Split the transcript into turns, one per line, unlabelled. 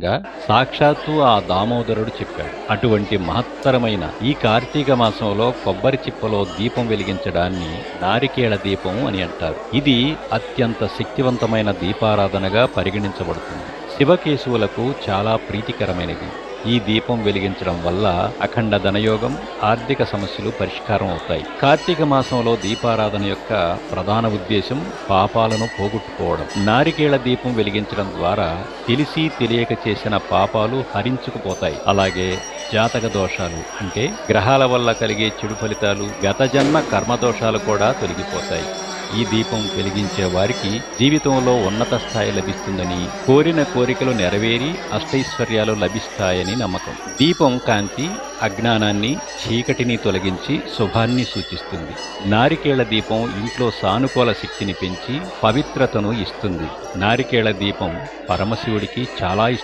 స్వయంగా సాక్షాత్తు ఆ దామోదరుడు చెప్పాడు. అటువంటి మహత్తరమైన ఈ కార్తీక మాసంలో కొబ్బరి చిప్పలో దీపం వెలిగించడాన్ని నారికేళ దీపం అని అంటారు. ఇది అత్యంత శక్తివంతమైన దీపారాధనగా పరిగణించబడుతుంది. శివకేశవులకు చాలా ప్రీతికరమైనది. ఈ దీపం వెలిగించడం వల్ల అఖండ ధనయోగం, ఆర్థిక సమస్యలు పరిష్కారం అవుతాయి. కార్తీక మాసంలో దీపారాధన యొక్క ప్రధాన ఉద్దేశం పాపాలను పోగొట్టుకోవడం. నారికేళ దీపం వెలిగించడం ద్వారా తెలిసి తెలియక చేసిన పాపాలు హరించుకుపోతాయి. అలాగే జాతక దోషాలు అంటే గ్రహాల వల్ల కలిగే చెడు ఫలితాలు, గత జన్మ కర్మదోషాలు కూడా తొలగిపోతాయి. ఈ దీపం వెలిగించే వారికి జీవితంలో ఉన్నత స్థాయి లభిస్తుందని, కోరిన కోరికలు నెరవేరి అష్టైశ్వర్యాలు లభిస్తాయని నమ్మకం. దీపం కాంతి అజ్ఞానాన్ని, చీకటిని తొలగించి శుభాన్ని సూచిస్తుంది. నారికేళ దీపం ఇంట్లో సానుకూల శక్తిని పెంచి పవిత్రతను ఇస్తుంది. నారికేళ దీపం పరమశివుడికి చాలా ఇష్టం.